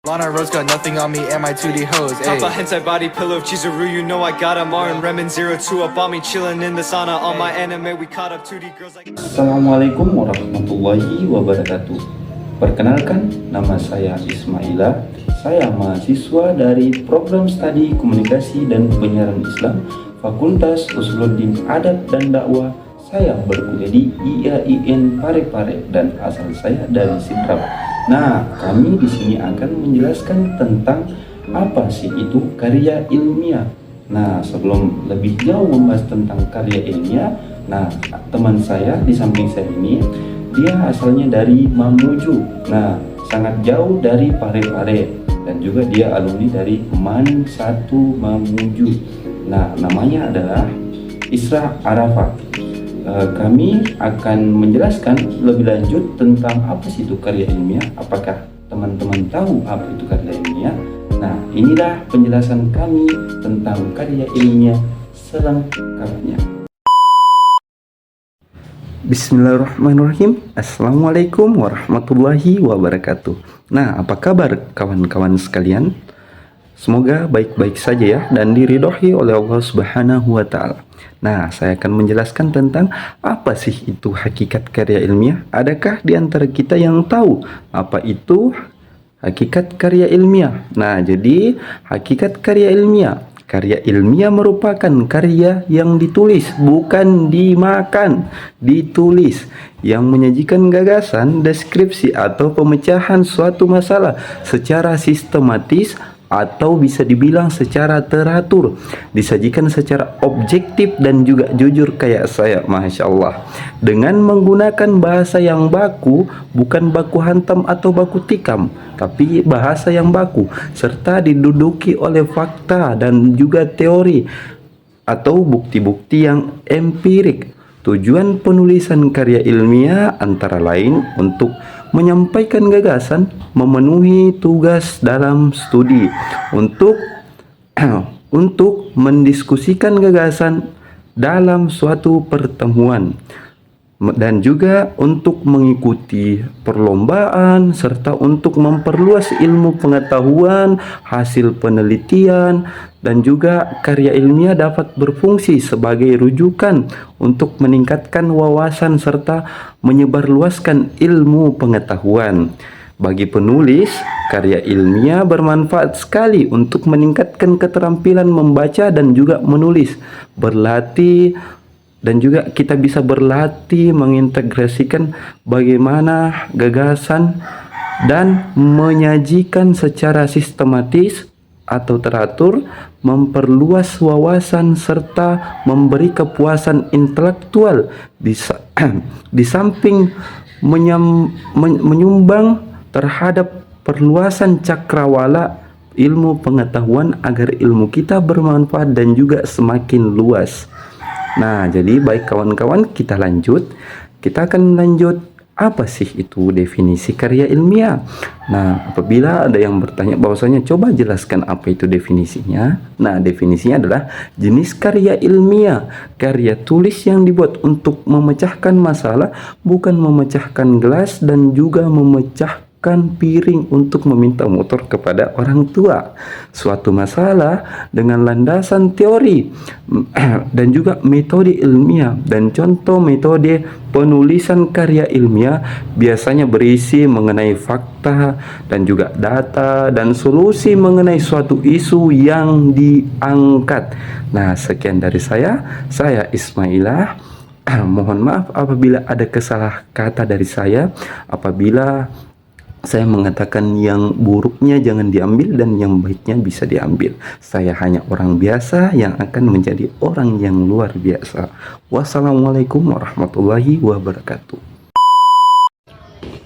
Lana Rose got nothing on me and my 2D hoes. Papa hentai body pillow Chizuru, you know I got a Marin Remen 02 up on me chillin' in the sauna. On my anime we caught up 2D girls like. Assalamualaikum warahmatullahi wabarakatuh. Perkenalkan, nama saya Ismaila. Saya mahasiswa dari Program Studi Komunikasi dan Penyiaran Islam Fakultas Usuluddin Adab dan Dakwah. Saya berkuliah di IAIN Parepare dan asal saya dari Sidrap. Nah, kami di sini akan menjelaskan tentang apa sih itu karya ilmiah. Nah, sebelum lebih jauh membahas tentang karya ilmiah, nah, teman saya di samping saya ini, dia asalnya dari Mamuju. Nah, sangat jauh dari Parepare, dan juga dia alumni dari MAN 1 Mamuju. Nah, namanya adalah Isra Arafah. Kami akan menjelaskan lebih lanjut tentang apa sih itu karya ilmiah. Apakah teman-teman tahu apa itu karya ilmiah? Nah, inilah penjelasan kami tentang karya ilmiah selengkapnya. Bismillahirrahmanirrahim. Assalamualaikum warahmatullahi wabarakatuh. Nah, apa kabar kawan-kawan sekalian? Semoga baik-baik saja ya dan diridhoi oleh Allah Subhanahu wa taala. Nah, saya akan menjelaskan tentang apa sih itu hakikat karya ilmiah. Adakah di antara kita yang tahu apa itu hakikat karya ilmiah? Nah, jadi hakikat karya ilmiah. Karya ilmiah merupakan karya yang ditulis, bukan dimakan, ditulis, yang menyajikan gagasan, deskripsi atau pemecahan suatu masalah secara sistematis atau bisa dibilang secara teratur, disajikan secara objektif dan juga jujur kayak saya, Masya Allah, dengan menggunakan bahasa yang baku, bukan baku hantam atau baku tikam, tapi bahasa yang baku, serta diduduki oleh fakta dan juga teori atau bukti-bukti yang empirik. Tujuan penulisan karya ilmiah antara lain untuk menyampaikan gagasan, memenuhi tugas dalam studi, untuk mendiskusikan gagasan dalam suatu pertemuan, dan juga untuk mengikuti perlombaan, serta untuk memperluas ilmu pengetahuan, hasil penelitian, dan juga karya ilmiah dapat berfungsi sebagai rujukan untuk meningkatkan wawasan serta menyebarluaskan ilmu pengetahuan. Bagi penulis, karya ilmiah bermanfaat sekali untuk meningkatkan keterampilan membaca dan juga menulis, berlatih, dan juga kita bisa berlatih mengintegrasikan bagaimana gagasan dan menyajikan secara sistematis atau teratur, memperluas wawasan serta memberi kepuasan intelektual, di samping menyumbang terhadap perluasan cakrawala ilmu pengetahuan agar ilmu kita bermanfaat dan juga semakin luas. Nah, jadi baik kawan-kawan, kita lanjut. Kita akan lanjut apa sih itu definisi karya ilmiah. Nah, apabila ada yang bertanya bahwasanya coba jelaskan apa itu definisinya. Nah, definisinya adalah jenis karya ilmiah, karya tulis yang dibuat untuk memecahkan masalah, bukan memecahkan gelas dan juga memecahkan piring untuk meminta motor kepada orang tua. Suatu masalah dengan landasan teori dan juga metode ilmiah, dan contoh metode penulisan karya ilmiah biasanya berisi mengenai fakta dan juga data dan solusi mengenai suatu isu yang diangkat. Nah, sekian dari saya Ismaila. Mohon maaf apabila ada kesalah kata dari saya. Apabila saya mengatakan yang buruknya jangan diambil dan yang baiknya bisa diambil. Saya hanya orang biasa yang akan menjadi orang yang luar biasa. Wassalamualaikum warahmatullahi wabarakatuh.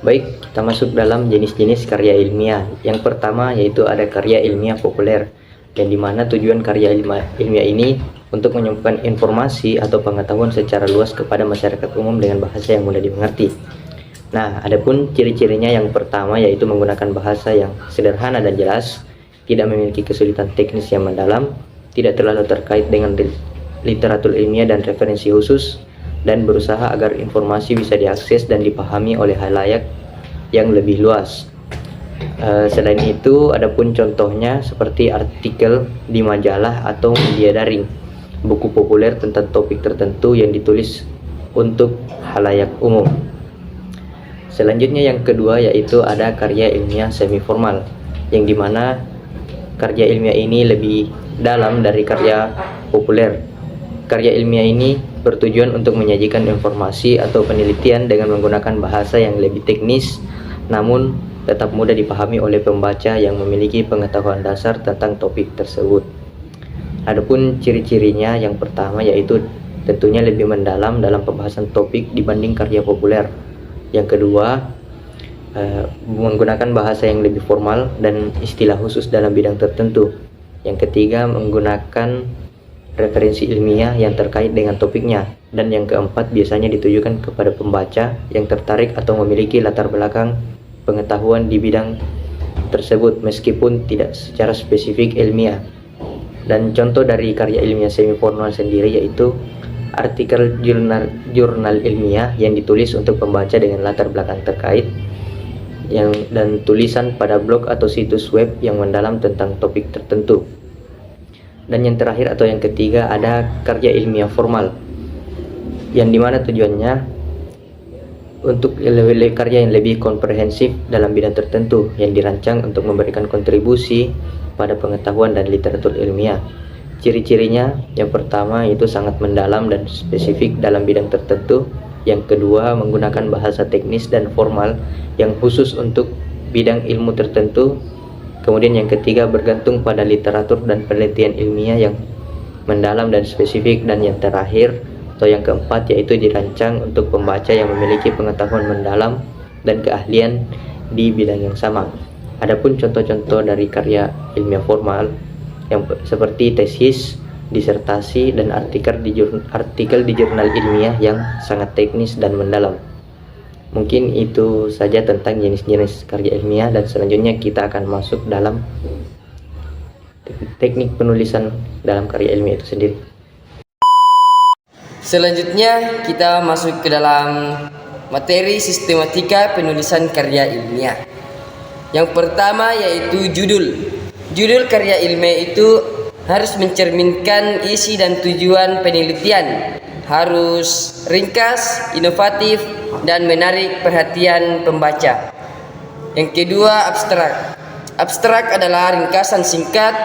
Baik, kita masuk dalam jenis-jenis karya ilmiah. Yang pertama yaitu ada karya ilmiah populer, dan dimana tujuan karya ilmiah ini untuk menyampaikan informasi atau pengetahuan secara luas kepada masyarakat umum dengan bahasa yang mudah dimengerti. Nah, adapun ciri-cirinya yang pertama yaitu menggunakan bahasa yang sederhana dan jelas, tidak memiliki kesulitan teknis yang mendalam, tidak terlalu terkait dengan literatur ilmiah dan referensi khusus, dan berusaha agar informasi bisa diakses dan dipahami oleh khalayak yang lebih luas. Selain itu, adapun contohnya seperti artikel di majalah atau media daring, buku populer tentang topik tertentu yang ditulis untuk halayak umum. Selanjutnya yang kedua yaitu ada karya ilmiah semi formal, yang dimana karya ilmiah ini lebih dalam dari karya populer. Karya ilmiah ini bertujuan untuk menyajikan informasi atau penelitian dengan menggunakan bahasa yang lebih teknis, namun tetap mudah dipahami oleh pembaca yang memiliki pengetahuan dasar tentang topik tersebut. Adapun ciri-cirinya, yang pertama yaitu tentunya lebih mendalam dalam pembahasan topik dibanding karya populer. Yang kedua, menggunakan bahasa yang lebih formal dan istilah khusus dalam bidang tertentu. Yang ketiga, menggunakan referensi ilmiah yang terkait dengan topiknya. Dan yang keempat, biasanya ditujukan kepada pembaca yang tertarik atau memiliki latar belakang pengetahuan di bidang tersebut meskipun tidak secara spesifik ilmiah. Dan contoh dari karya ilmiah semi formal sendiri yaitu artikel jurnal ilmiah yang ditulis untuk pembaca dengan latar belakang terkait, dan tulisan pada blog atau situs web yang mendalam tentang topik tertentu. Dan yang terakhir atau yang ketiga ada karya ilmiah formal, yang dimana tujuannya untuk karya yang lebih komprehensif dalam bidang tertentu yang dirancang untuk memberikan kontribusi pada pengetahuan dan literatur ilmiah. Ciri-cirinya, yang pertama itu sangat mendalam dan spesifik dalam bidang tertentu. Yang kedua, menggunakan bahasa teknis dan formal yang khusus untuk bidang ilmu tertentu. Kemudian yang ketiga, bergantung pada literatur dan penelitian ilmiah yang mendalam dan spesifik. Dan yang terakhir atau yang keempat yaitu dirancang untuk pembaca yang memiliki pengetahuan mendalam dan keahlian di bidang yang sama. Adapun contoh-contoh dari karya ilmiah formal yang seperti tesis, disertasi, dan artikel di jurnal ilmiah yang sangat teknis dan mendalam. Mungkin itu saja tentang jenis-jenis karya ilmiah, dan selanjutnya kita akan masuk dalam teknik penulisan dalam karya ilmiah itu sendiri. Selanjutnya kita masuk ke dalam materi sistematika penulisan karya ilmiah. Yang pertama yaitu judul. Judul karya ilmiah itu harus mencerminkan isi dan tujuan penelitian, harus ringkas, inovatif, dan menarik perhatian pembaca. Yang kedua, abstrak. Abstrak adalah ringkasan singkat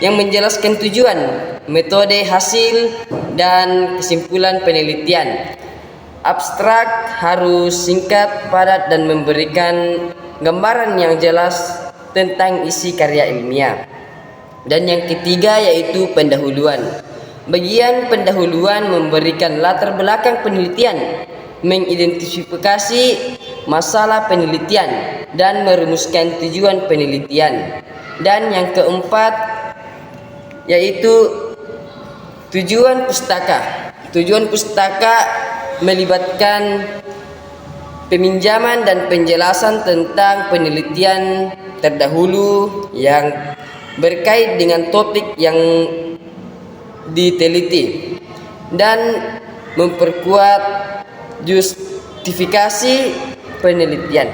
yang menjelaskan tujuan, metode, hasil, dan kesimpulan penelitian. Abstrak harus singkat, padat, dan memberikan gambaran yang jelas tentang isi karya ilmiah. Dan yang ketiga yaitu pendahuluan. Bagian pendahuluan memberikan latar belakang penelitian, mengidentifikasi masalah penelitian, dan merumuskan tujuan penelitian. Dan yang keempat yaitu tujuan pustaka. Tujuan pustaka melibatkan peminjaman dan penjelasan tentang penelitian terdahulu yang berkait dengan topik yang diteliti, dan memperkuat justifikasi penelitian.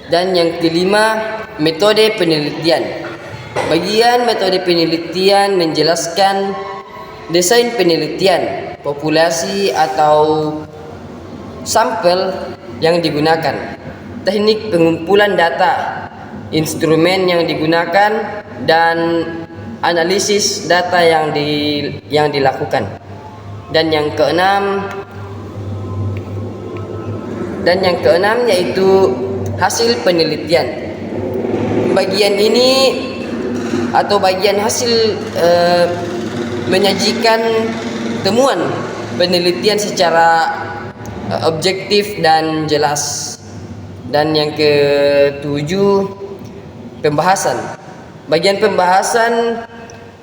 Dan yang kelima, metode penelitian. Bagian metode penelitian menjelaskan desain penelitian, populasi atau sampel yang digunakan, teknik pengumpulan data, instrumen yang digunakan, dan analisis data yang dilakukan. Dan yang keenam yaitu hasil penelitian. Bagian ini atau bagian hasil menyajikan temuan penelitian secara objektif dan jelas. Dan yang ketujuh, pembahasan. Bagian pembahasan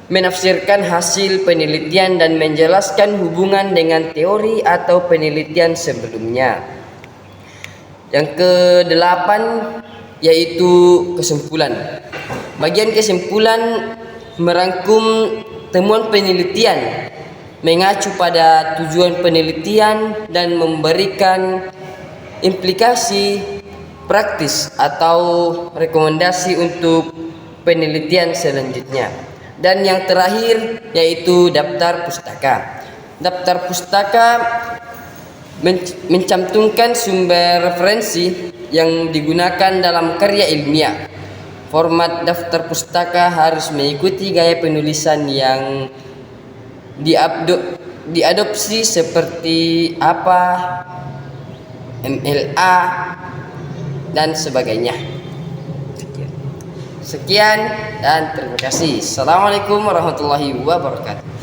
menafsirkan hasil penelitian dan menjelaskan hubungan dengan teori atau penelitian sebelumnya. Yang kedelapan yaitu kesimpulan. Bagian kesimpulan merangkum temuan penelitian, mengacu pada tujuan penelitian, dan memberikan implikasi praktis atau rekomendasi untuk penelitian selanjutnya. Dan yang terakhir yaitu daftar pustaka. Daftar pustaka mencantumkan sumber referensi yang digunakan dalam karya ilmiah. Format daftar pustaka harus mengikuti gaya penulisan yang diadopsi seperti APA, MLA, dan sebagainya. Sekian dan terima kasih. Assalamualaikum warahmatullahi wabarakatuh.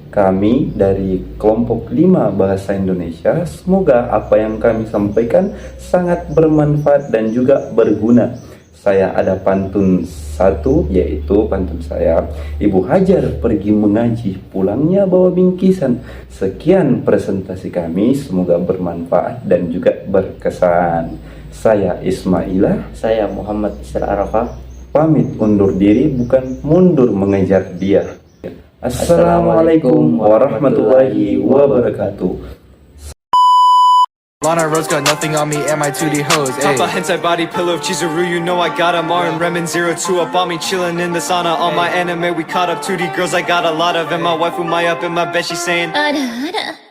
Kami dari kelompok 5 Bahasa Indonesia, semoga apa yang kami sampaikan sangat bermanfaat dan juga berguna. Saya ada pantun satu, yaitu pantun saya, Ibu Hajar pergi mengaji, pulangnya bawa bingkisan. Sekian presentasi kami, semoga bermanfaat dan juga berkesan. Saya Ismailah, Saya Muhammad Isra Arafah. pamit undur diri, bukan mundur mengejar dia. Assalamualaikum warahmatullahi wabarakatuh. Lana Rose got nothing on me and my 2D hoes. Top Ayy. a hentai body pillow of Chizuru, you know I got 'em. Marin Remen 02 up on me, chillin' in the sauna. On my anime, we caught up 2D girls, I got a lot of. And my wife with my up in my bed, she's saying, Ada.